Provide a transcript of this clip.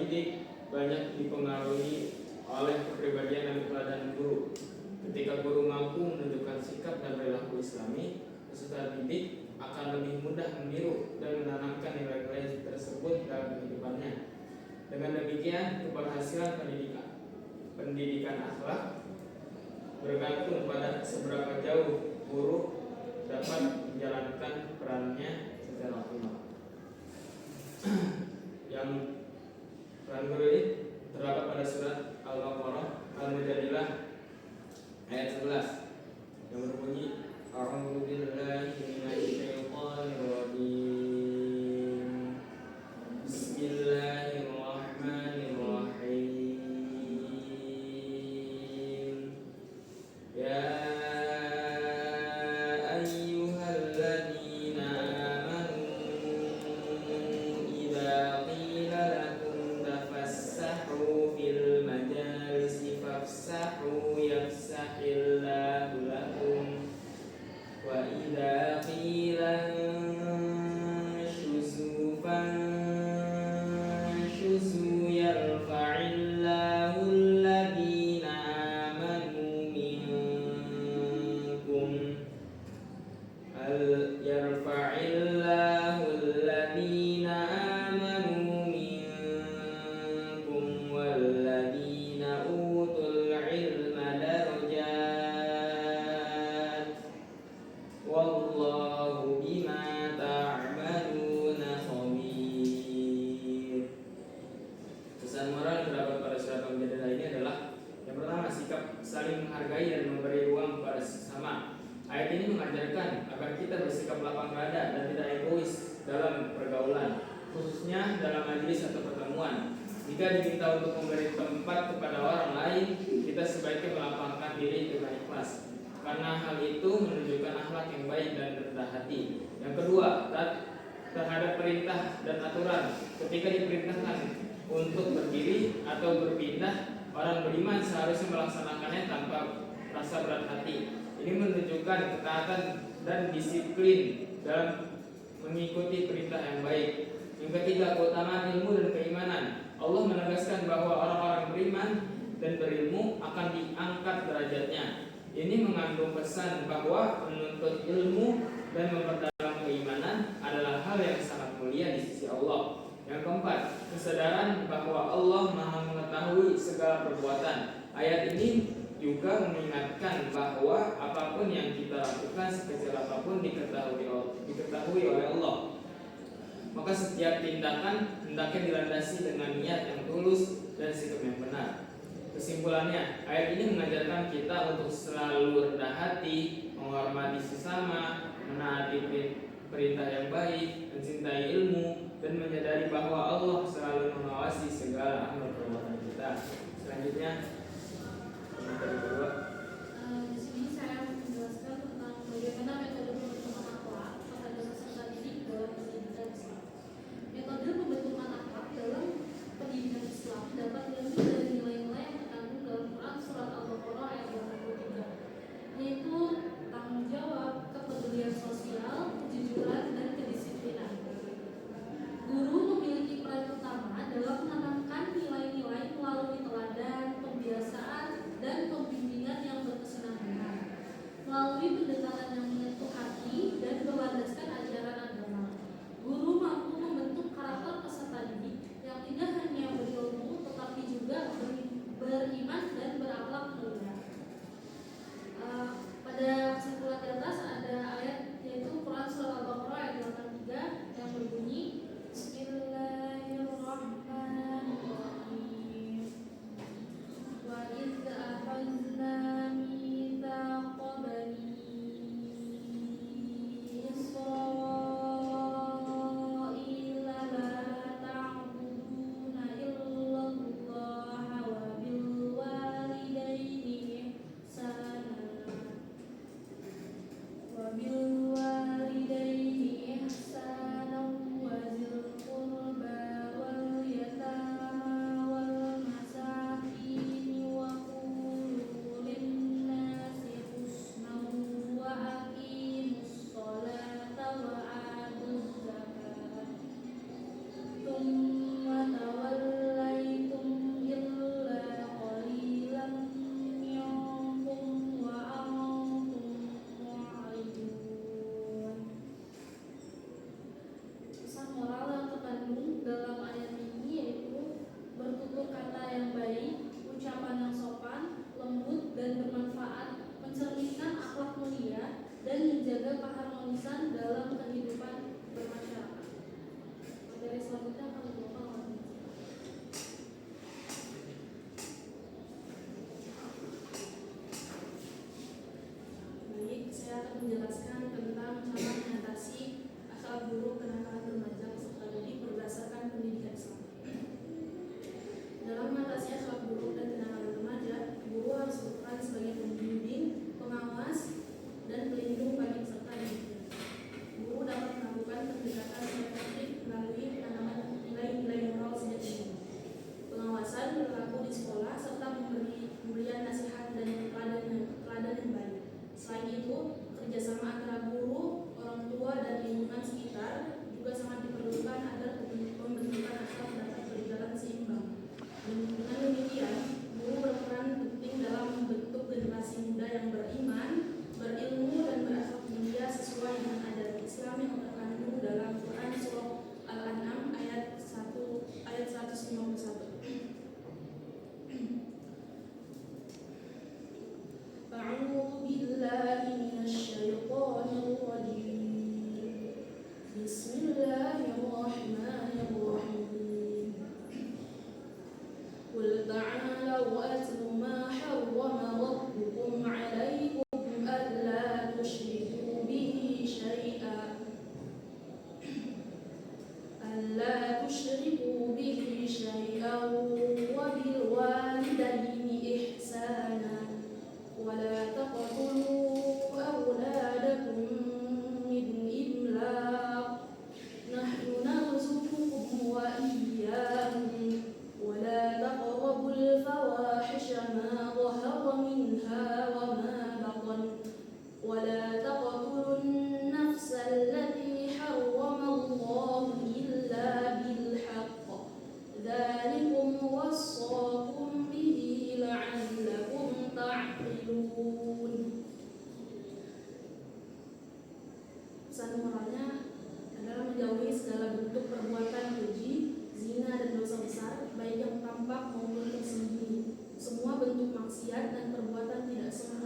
didik banyak dipengaruhi oleh kepribadian dan keteladanan guru. Ketika guru mampu menunjukkan sikap dan perilaku Islami, peserta didik akan lebih mudah meniru dan menanamkan nilai-nilai tersebut dalam kehidupannya. Dengan demikian, keberhasilan pendidikan akhlak bergantung pada seberapa jauh guru dapat menjalankan perannya secara optimal. Yang peran guru ini terdapat pada surat Al-Baqarah Al-Mujadilah ayat 11 yang berbunyi A'udzu billahi minasyaitonir rajim. Bismillahirrahmanirrahim. Ya ayyuhalladzina amanu idza qila lakum tafassahu fil majalisi fafsahu yafsahillahu lakum wa idza qila anshuzu fanshuzu yarfa'illahu alladhina amanu minkum walladhina utul ilma darajat wallahu bima ta'maluna khabir. Pesan moral yang terdapat pada surat Al-Mujadilah ini adalah yang pertama, sikap saling menghargai dan memberi ruang pada sesama. Ayat ini mengajarkan agar kita bersikap lapang dada dan tidak egois dalam pergaulan, khususnya dalam majelis atau pertemuan. Jika diminta untuk memberi tempat kepada orang lain, kita sebaiknya melapangkan diri dengan ikhlas, karena hal itu menunjukkan akhlak yang baik dan rendah hati. Yang kedua, terhadap perintah dan aturan. Ketika diperintahkan untuk berdiri atau berpindah, orang beriman seharusnya melaksanakannya tanpa rasa berat hati. Ini menunjukkan ketaatan dan disiplin dalam mengikuti perintah yang baik. Yang ketiga, keutamaan ilmu dan keimanan. Allah menegaskan bahwa orang-orang beriman dan berilmu akan diangkat derajatnya. Ini mengandung pesan bahwa menuntut ilmu dan memperdalam keimanan adalah hal yang sangat mulia di sisi Allah. Yang keempat, kesadaran bahwa Allah Maha mengetahui segala perbuatan. Ayat ini juga mengingatkan bahwa apapun yang kita lakukan, sekecil apapun, diketahui oleh Allah. Maka setiap tindakan hendaknya dilandasi dengan niat yang tulus dan sikap yang benar. Kesimpulannya, ayat ini mengajarkan kita untuk selalu rendah hati, menghormati sesama, menaati perintah yang baik, mencintai ilmu, dan menyadari bahwa Allah selalu mengawasi segala amal perbuatan kita. Selanjutnya, komentar kedua. Di sini saya menjelaskan tentang bagaimana metode pembentukan akhlak pada peserta didik dalam pendidikan Islam. Metode pembentukan akhlak dalam pendidikan Islam dapat diambil dari nilai-nilai yang terkandung dalam Quran surat Al-Baqarah ayat 23, yaitu tanggung jawab, kepedulian sosial, kejujuran, dan kedisiplinan. Guru memiliki تقتلوا أولادكم من إملاق نحن نرزقكم وإياهم ولا تقربوا الفواحش ما ظهر منها وما بطن ولا تقتلوا النفس التي حرم الله إلا بالحق ذلكم وصاكم به لعلكم تعقلون. Pesan moralnya adalah menjauhi segala bentuk perbuatan keji, zina dan dosa besar, baik yang tampak maupun tersembunyi. Semua bentuk maksiat dan perbuatan tidak sengaja